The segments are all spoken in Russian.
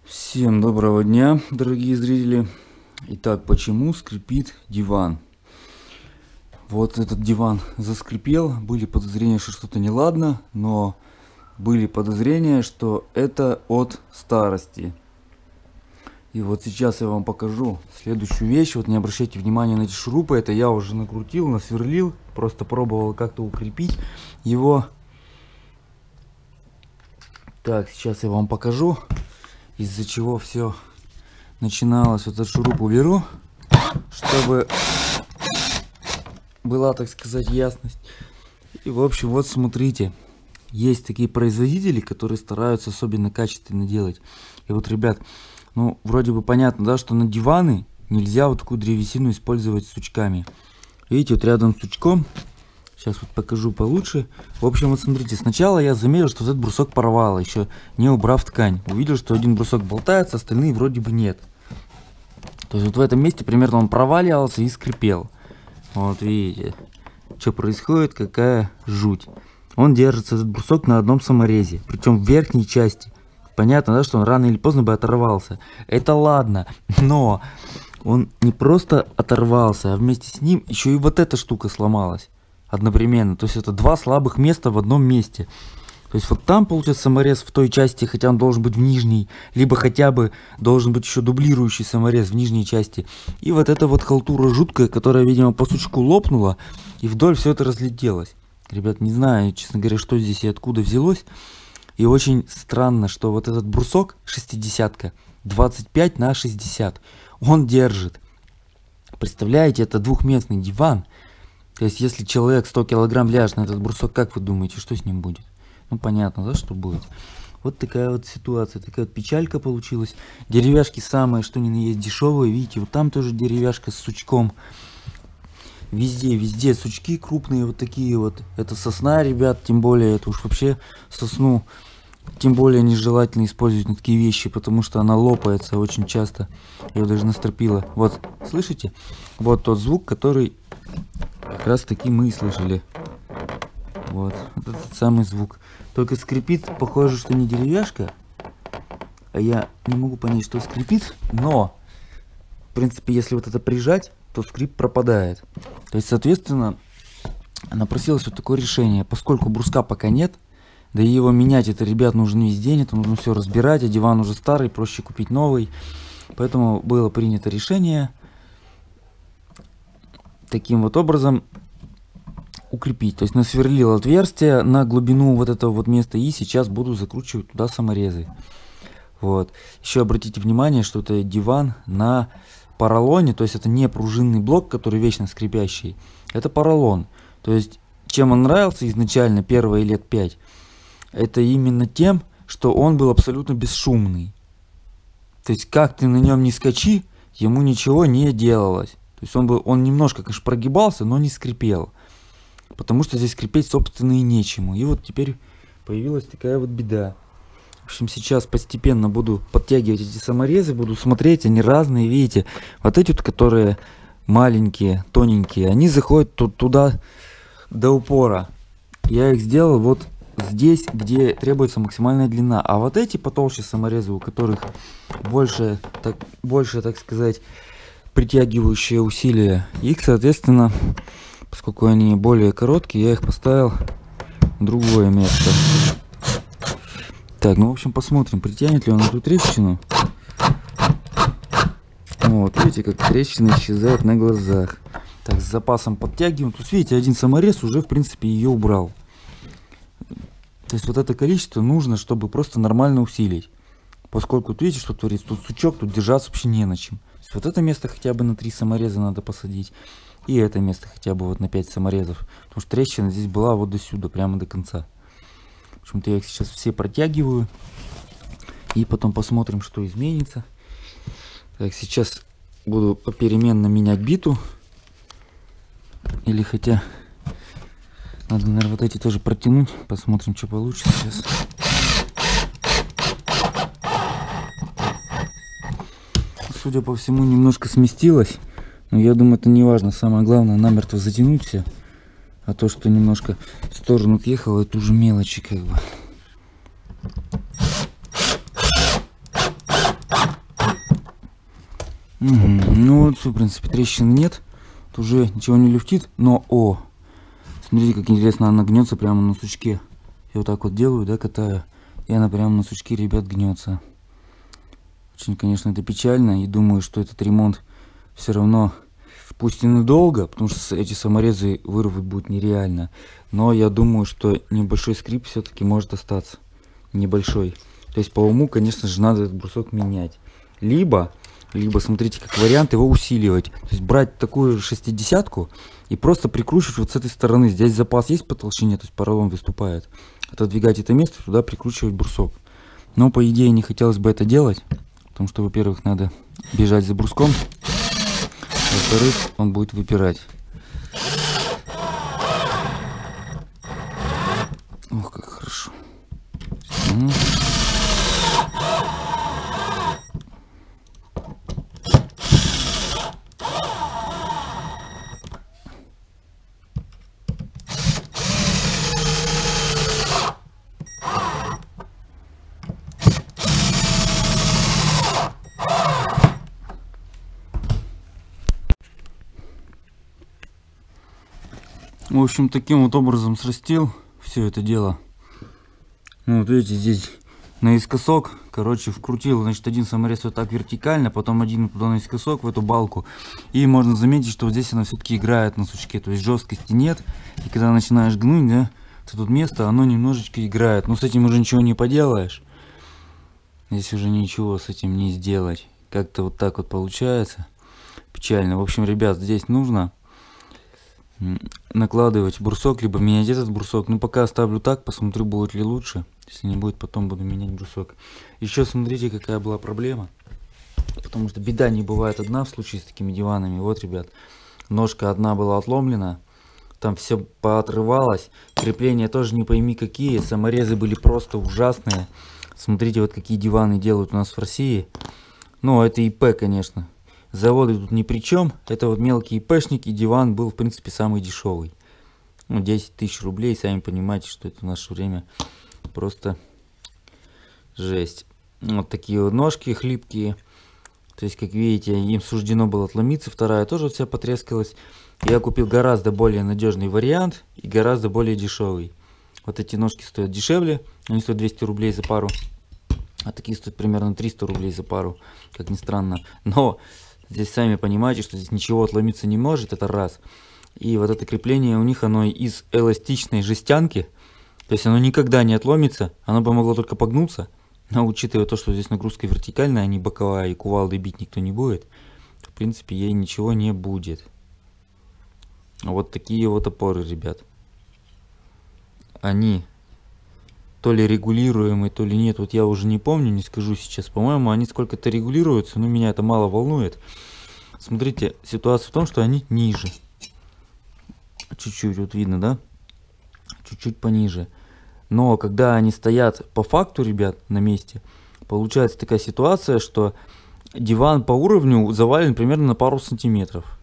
Всем доброго дня, дорогие зрители. Итак, почему скрипит диван? Вот этот диван заскрипел, были подозрения, что что-то неладно, но были подозрения, что это от старости. И вот сейчас я вам покажу следующую вещь. Вот не обращайте внимания на эти шурупы, это я уже накрутил, насверлил, просто пробовал как-то укрепить его. Так, сейчас я вам покажу, из-за чего все начиналось. Вот этот шуруп уберу, чтобы была, так сказать, ясность. И в общем, вот смотрите, есть такие производители, которые стараются особенно качественно делать. И вот, ребят, ну вроде бы понятно, да, что на диваны нельзя вот такую древесину использовать с сучками. Видите, вот рядом с сучком, сейчас вот покажу получше. В общем, вот смотрите, сначала я заметил, что этот брусок порвало, еще не убрав ткань. Увидел, что один брусок болтается, остальные вроде бы нет. То есть вот в этом месте примерно он проваливался и скрипел. Вот видите, что происходит, какая жуть. Он держится, этот брусок, на одном саморезе, причем в верхней части. Понятно, да, что он рано или поздно бы оторвался. Это ладно, но он не просто оторвался, а вместе с ним еще и вот эта штука сломалась одновременно. То есть это два слабых места в одном месте. То есть вот там получается саморез в той части, хотя он должен быть в нижней, либо хотя бы должен быть еще дублирующий саморез в нижней части. И вот эта вот халтура жуткая, которая, видимо, по сучку лопнула, и вдоль все это разлетелось. Ребят, не знаю, честно говоря, что здесь и откуда взялось. И очень странно, что вот этот брусок 60-ка, 25 на 60, он держит. Представляете, это двухместный диван. То есть если человек 100 килограмм ляжет на этот брусок, как вы думаете, что с ним будет? Ну понятно, да, что будет. Вот такая вот ситуация, такая вот печалька получилась. Деревяшки самые, что ни на есть, дешевые. Видите, вот там тоже деревяшка с сучком. Везде сучки крупные вот такие вот. Это сосна, ребят, тем более, это уж вообще сосну тем более нежелательно использовать на такие вещи, потому что она лопается очень часто. Я ее даже настропила. Вот, слышите? Вот тот звук, который как раз таки мы и слышали. Вот этот самый звук. Только скрипит, похоже, что не деревяшка. А я не могу понять, что скрипит. Но, в принципе, если вот это прижать, то скрип пропадает. То есть, соответственно, напросилось вот такое решение. Поскольку бруска пока нет, да и его менять, это, ребят, нужно весь день, это нужно все разбирать, а диван уже старый, проще купить новый. Поэтому было принято решение таким вот образом укрепить. То есть насверлил отверстие на глубину вот этого вот места и сейчас буду закручивать туда саморезы. Вот. Еще обратите внимание, что это диван на поролоне, то есть это не пружинный блок, который вечно скрипящий, это поролон. То есть чем он нравился изначально первые лет 5, это именно тем, что он был абсолютно бесшумный. То есть как ты на нем не скачи, ему ничего не делалось. То есть он немножко, конечно, прогибался, но не скрипел. Потому что здесь скрипеть, собственно, и нечему. И вот теперь появилась такая вот беда. В общем, сейчас постепенно буду подтягивать эти саморезы, буду смотреть, они разные, видите. Вот эти вот, которые маленькие, тоненькие, они заходят туда до упора. Я их сделал вот здесь, где требуется максимальная длина. А вот эти потолще саморезы, у которых больше, так сказать, притягивающие усилия, их, соответственно, поскольку они более короткие, я их поставил в другое место. Так, ну в общем посмотрим, притянет ли он эту трещину. Вот, видите, как трещина исчезает на глазах. Так, с запасом подтягиваем. Тут видите, один саморез уже в принципе ее убрал. То есть вот это количество нужно, чтобы просто нормально усилить. Поскольку тут видите, что творится, тут сучок, тут держаться вообще не на чем. То есть вот это место хотя бы на 3 самореза надо посадить. И это место хотя бы вот на 5 саморезов. Потому что трещина здесь была вот до сюда, прямо до конца. В общем-то я их сейчас все протягиваю. И потом посмотрим, что изменится. Так, сейчас буду попеременно менять биту. Или хотя... Надо, наверное, вот эти тоже протянуть. Посмотрим, что получится сейчас. Судя по всему, немножко сместилось. Но я думаю, это не важно. Самое главное, намертво затянуть все. А то, что немножко в сторону отъехало, это уже мелочи как бы. Ну вот все, в принципе, трещин нет. Тут уже ничего не люфтит, но смотрите, как интересно, она гнется прямо на сучке. Я вот так вот делаю, да, катаю, и она прямо на сучке, ребят, гнется. Очень, конечно, это печально, и думаю, что этот ремонт все равно, пусть и надолго, потому что эти саморезы вырвать будет нереально, но я думаю, что небольшой скрип все-таки может остаться. Небольшой. То есть по уму, конечно же, надо этот брусок менять. Либо, смотрите, как вариант, его усиливать. То есть брать такую 60-ку и просто прикручивать вот с этой стороны. Здесь запас есть по толщине, то есть поролон выступает. Отодвигать это место, туда прикручивать брусок. Но по идее не хотелось бы это делать, потому что, во-первых, надо бежать за бруском, во-вторых, он будет выпирать. Ох, как хорошо. В общем, таким вот образом срастил все это дело. Ну, вот видите, здесь наискосок, короче, вкрутил, значит, один саморез вот так вертикально, потом один туда наискосок в эту балку. И можно заметить, что вот здесь она все-таки играет на сучке, то есть жесткости нет. И когда начинаешь гнуть, да, то тут место, оно немножечко играет. Но с этим уже ничего не поделаешь. Здесь уже ничего с этим не сделать. Как-то вот так вот получается. Печально. В общем, ребят, здесь нужно накладывать брусок, либо менять этот брусок. Ну, пока оставлю так, посмотрю, будет ли лучше. Если не будет, потом буду менять брусок. Еще смотрите, какая была проблема. Потому что беда не бывает одна в случае с такими диванами. Вот, ребят, ножка одна была отломлена. Там все поотрывалось. Крепления тоже не пойми какие. Саморезы были просто ужасные. Смотрите, вот какие диваны делают у нас в России. Ну, это ИП, конечно. Заводы тут ни при чем. Это вот мелкий ИПшник, и диван был, в принципе, самый дешевый. Ну, 10 тысяч рублей, сами понимаете, что это в наше время просто жесть. Вот такие вот ножки хлипкие. То есть, как видите, им суждено было отломиться. Вторая тоже вся потрескалась. Я купил гораздо более надежный вариант и гораздо более дешевый. Вот эти ножки стоят дешевле. Они стоят 200 рублей за пару. А такие стоят примерно 300 рублей за пару. Как ни странно. Но здесь сами понимаете, что здесь ничего отломиться не может. Это раз. И вот это крепление у них, оно из эластичной жестянки. То есть оно никогда не отломится. Оно бы могло только погнуться. Но учитывая то, что здесь нагрузка вертикальная, а не боковая, и кувалдой бить никто не будет, в принципе, ей ничего не будет. Вот такие вот опоры, ребят. Они то ли регулируемые, то ли нет. Вот я уже не помню, не скажу сейчас. По-моему, они сколько-то регулируются, но меня это мало волнует. Смотрите, ситуация в том, что они ниже. Чуть-чуть, вот видно, да? Чуть-чуть пониже. Но когда они стоят по факту, ребят, на месте, получается такая ситуация, что диван по уровню завален примерно на пару сантиметров.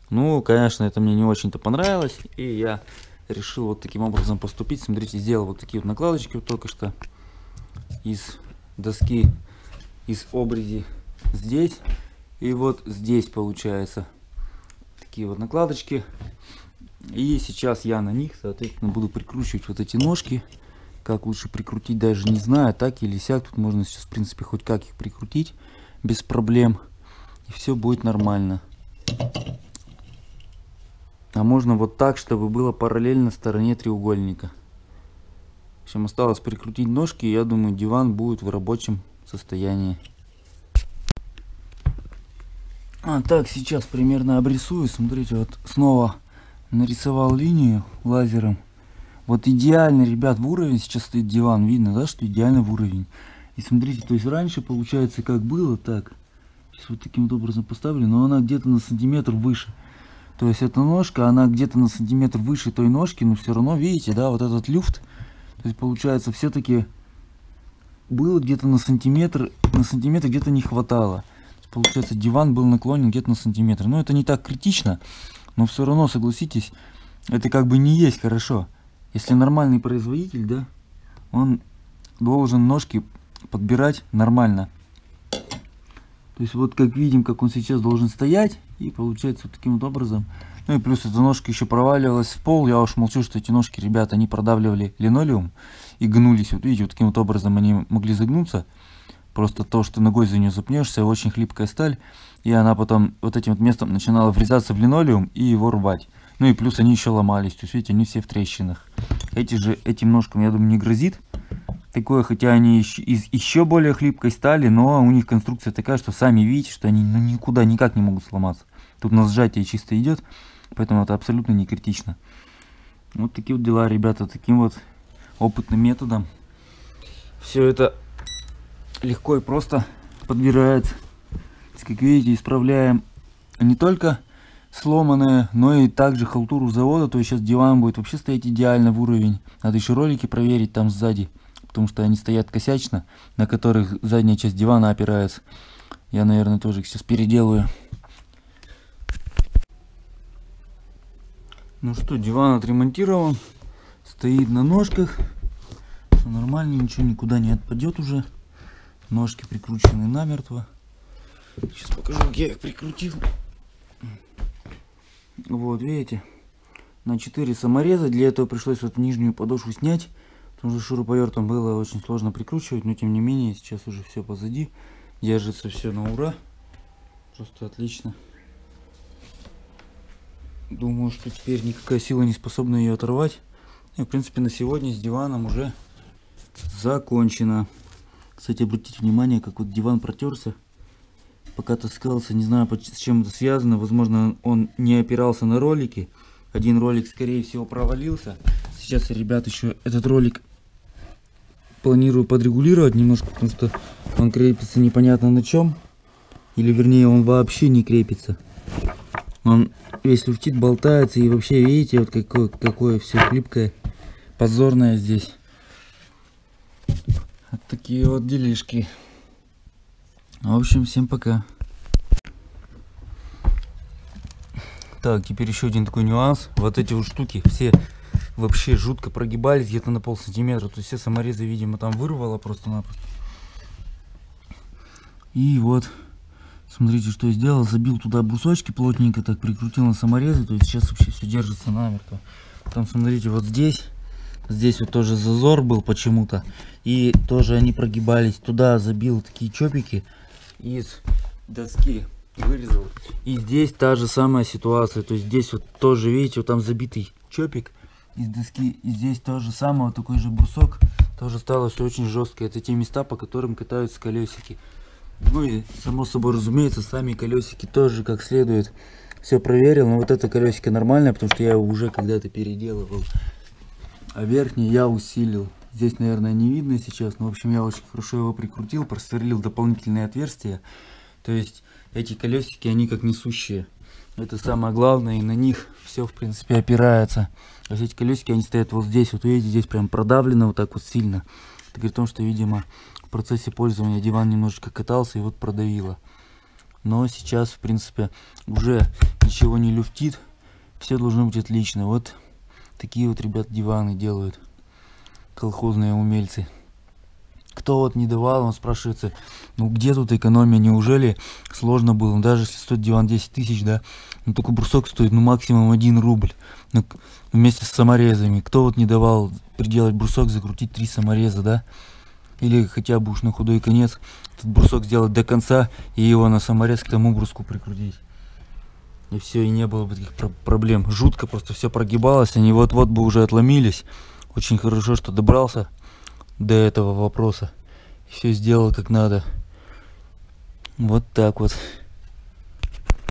Ну, конечно, это мне не очень-то понравилось, и я решил вот таким образом поступить. Смотрите, сделал вот такие вот накладочки вот только что из доски, из обрези здесь. И вот здесь получается такие вот накладочки. И сейчас я на них, соответственно, буду прикручивать вот эти ножки. Как лучше прикрутить, даже не знаю, так или сяк. Тут можно сейчас, в принципе, хоть как их прикрутить без проблем. И все будет нормально. А можно вот так, чтобы было параллельно стороне треугольника. В общем, осталось прикрутить ножки, и я думаю, диван будет в рабочем состоянии. Так, сейчас примерно обрисую. Смотрите, вот снова нарисовал линию лазером. Вот идеально, ребят, в уровень сейчас стоит диван. Видно, да, что идеально в уровень. И смотрите, то есть раньше получается как было, так. Сейчас вот таким вот образом поставлю, но она где-то на сантиметр выше. То есть эта ножка, она где-то на сантиметр выше той ножки, но все равно, видите, да, вот этот люфт. То есть получается все-таки было где-то на сантиметр где-то не хватало. Получается, диван был наклонен где-то на сантиметр. Но это не так критично, но все равно, согласитесь, это как бы не есть хорошо. Если нормальный производитель, да, он должен ножки подбирать нормально. То есть вот как видим, как он сейчас должен стоять. И получается вот таким вот образом. Ну и плюс эта ножка еще проваливалась в пол. Я уж молчу, что эти ножки, ребята, они продавливали линолеум и гнулись. Вот видите, вот таким вот образом они могли загнуться. Просто то, что ногой за нее запнешься, очень хлипкая сталь. И она потом вот этим вот местом начинала врезаться в линолеум и его рвать. Ну и плюс они еще ломались. То есть видите, они все в трещинах. Этим ножкам, я думаю, не грозит такое, хотя они из еще более хлипкой стали, но у них конструкция такая, что сами видите, что они никуда никак не могут сломаться. Тут на сжатие чисто идет, поэтому это абсолютно не критично. Вот такие вот дела, ребята, таким вот опытным методом все это легко и просто подбирается. Как видите, исправляем не только сломанное, но и также халтуру завода. То есть сейчас диван будет вообще стоять идеально в уровень. Надо еще ролики проверить там сзади, потому что они стоят косячно, на которых задняя часть дивана опирается. Я, наверное, тоже их сейчас переделаю. Ну что, диван отремонтирован, стоит на ножках, все нормально, ничего никуда не отпадет уже. Ножки прикручены намертво. Сейчас покажу, как я их прикрутил. Вот, видите, на 4 самореза. Для этого пришлось вот нижнюю подошву снять, потому что шуруповертом было очень сложно прикручивать, но тем не менее сейчас уже все позади, держится все на ура, просто отлично. Думаю, что теперь никакая сила не способна ее оторвать. И в принципе на сегодня с диваном уже закончено. Кстати, обратите внимание, как вот диван протерся, пока таскался. Не знаю, с чем это связано. Возможно, он не опирался на ролики. Один ролик, скорее всего, провалился. Сейчас, ребят, еще этот ролик планирую подрегулировать немножко, потому что он крепится непонятно на чем. Или вернее, он вообще не крепится. Он весь люфтит, болтается. И вообще, видите, вот какое все хлипкое, позорное здесь. Вот такие вот делишки. В общем, всем пока. Так, теперь еще один такой нюанс. Вот эти вот штуки все вообще жутко прогибались где-то на полсантиметра. То есть все саморезы, видимо, там вырвало просто-напросто. И вот, смотрите, что я сделал. Забил туда брусочки плотненько, так прикрутил на саморезы. То есть сейчас вообще все держится намертво. Там, смотрите, вот здесь вот тоже зазор был почему-то. И тоже они прогибались. Туда забил такие чопики из доски. Вырезал. И здесь та же самая ситуация. То есть здесь вот тоже, видите, вот там забитый чопик из доски. И здесь то же самое, вот такой же брусок. Тоже стало все очень жестко. Это те места, по которым катаются колесики. Ну и само собой разумеется, сами колесики тоже как следует все проверил. Но вот это колесико нормальное, потому что я его уже когда-то переделывал. А верхний я усилил. Здесь, наверное, не видно сейчас. Но в общем, я очень хорошо его прикрутил. Просверлил дополнительные отверстия. То есть эти колесики, они как несущие. Это самое главное, и на них все, в принципе, опирается. То есть эти колесики, они стоят вот здесь, вот видите, здесь прям продавлено вот так вот сильно. Это говорит о том, что, видимо, в процессе пользования диван немножечко катался и вот продавило. Но сейчас, в принципе, уже ничего не люфтит. Все должно быть отлично. Вот такие вот, ребят, диваны делают колхозные умельцы. Кто вот не давал, он спрашивается, ну где тут экономия, неужели сложно было? Ну, даже если стоит диван 10 тысяч, да, ну только брусок стоит, ну максимум 1 рубль, ну, вместе с саморезами. Кто вот не давал приделать брусок, закрутить 3 самореза, да? Или хотя бы уж на худой конец этот брусок сделать до конца и его на саморез к тому бруску прикрутить. И все, и не было бы таких проблем. Жутко просто все прогибалось, они вот-вот бы уже отломились. Очень хорошо, что добрался до этого вопроса. Все сделал как надо. Вот так вот.